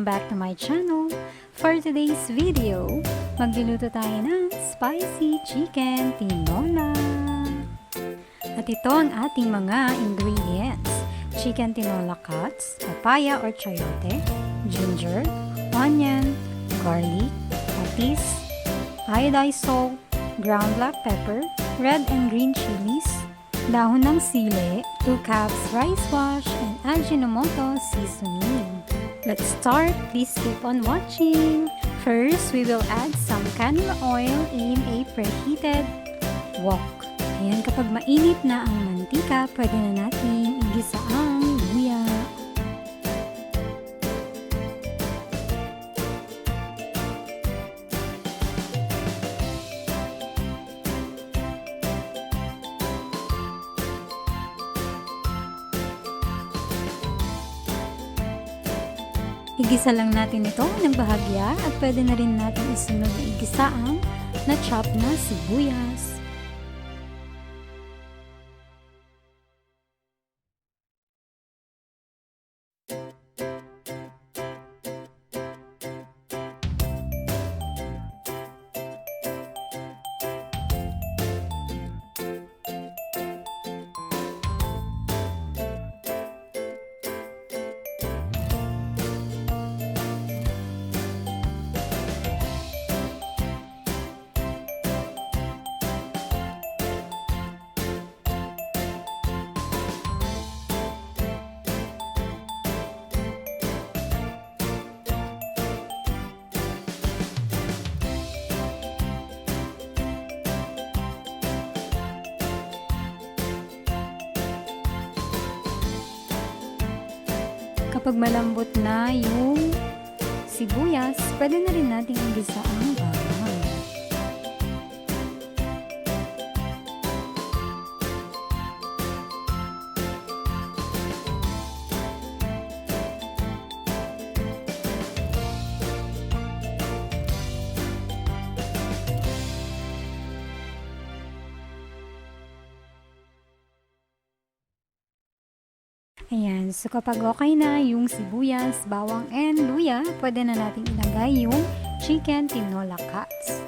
Welcome back to my channel. For today's video, magluluto tayo ng spicy chicken tinola. At ito ang ating mga ingredients. Chicken tinola cuts, papaya or chayote, ginger, onion, garlic, patis, iodized salt, ground black pepper, red and green chilies, dahon ng sili, 2 cups rice wash, and Ajinomoto seasoning. Let's start. Please keep on watching. First, we will add some canola oil in a preheated wok. Ayan, kapag mainit na ang mantika, pwede na natin igisa ang luya. Igisa lang natin ito ng bahagya at pwede na rin natin isunod na igisa ang na-chop na sibuyas. Kapag malambot na yung sibuyas, pwede na rin natin igisa ang bawang. Ayan, so kapag okay na yung sibuyas, bawang, and luya, pwede na natin ilagay yung chicken tinola cuts.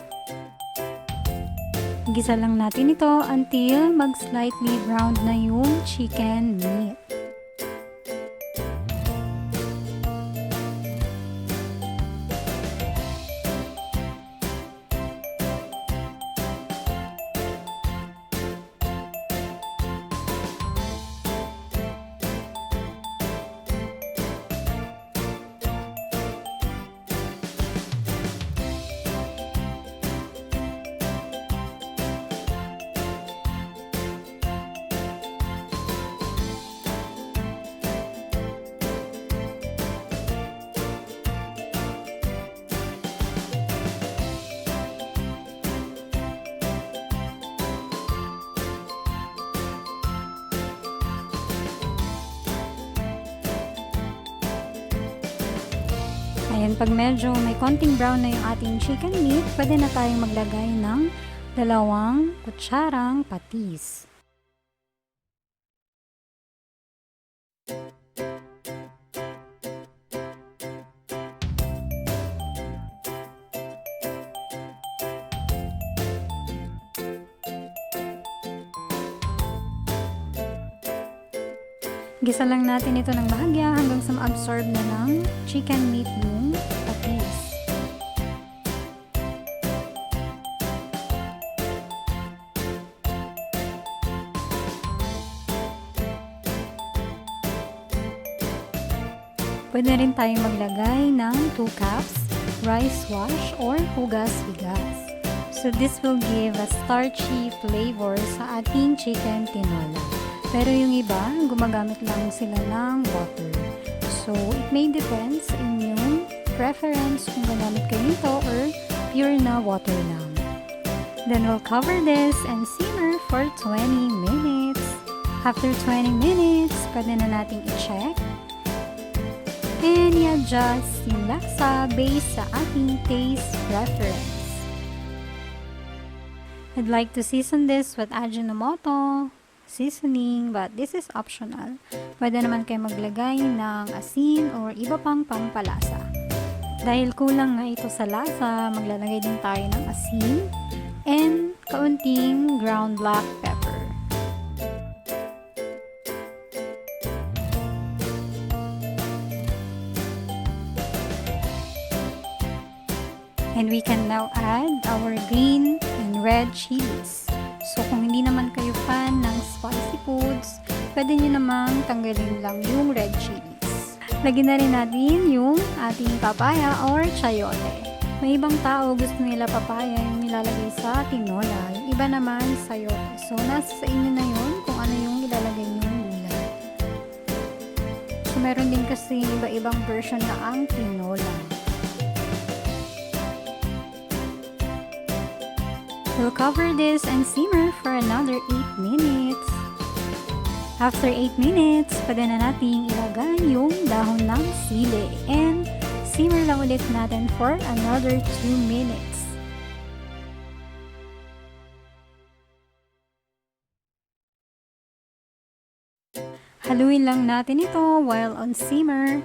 Gisa lang natin ito until mag-slightly browned na yung chicken meat. Ayan, pag medyo may konting brown na yung ating chicken meat, pwede na tayong maglagay ng 2 kutsarang patis. Gisa lang natin ito ng bahagya hanggang sa ma-absorb na ng chicken meat yung patis. Pwede rin tayong maglagay ng 2 cups rice wash or hugas bigas. So this will give a starchy flavor sa ating chicken tinola. Pero yung iba, gumagamit lang sila ng water. So, it may depend sa inyong preference kung gagamit kayo nito or pure na water lang. Then, we'll cover this and simmer for 20 minutes. After 20 minutes, pwede na nating i-check and i-adjust yung laksa based sa ating taste preference. I'd like to season this with Ajinomoto seasoning, but this is optional. Pwede naman kayo maglagay ng asin or iba pang pampalasa. Dahil kulang nga ito sa lasa, maglalagay din tayo ng asin and kaunting ground black pepper. And we can now add our green and red chilies. So kung hindi naman kayo fan ng spicy foods, pwede nyo namang tanggalin lang yung red chilies. Lagyan na rin natin yung ating papaya or chayote. May ibang tao gusto nila papaya yung nilalagay sa tinola, yung iba naman sayote. So nasa sa inyo na yun kung ano yung ilalagay nyo yung gulay. So meron din kasi iba-ibang version na ang tinola. We'll cover this and simmer for another 8 minutes. After 8 minutes, pwede na natin ilagay yung dahon ng sili and simmer lang ulit natin for another 2 minutes. Haluin lang natin ito while on simmer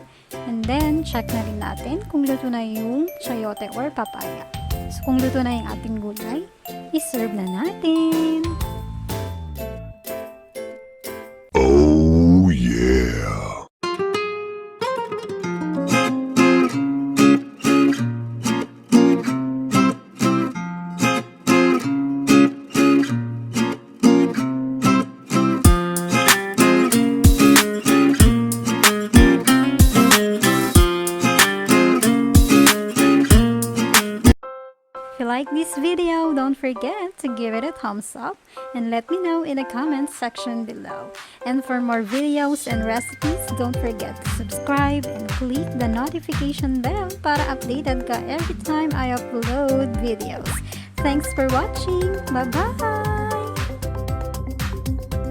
and then check na rin natin kung luto na yung chayote or papaya. So kung luto na yung ating gulay, i-serve na natin. Oh yeah! If you like this video, don't forget to give it a thumbs up and let me know in the comments section below. And for more videos and recipes, don't forget to subscribe and click the notification bell para updated ka every time I upload videos. Thanks for watching. Bye-bye!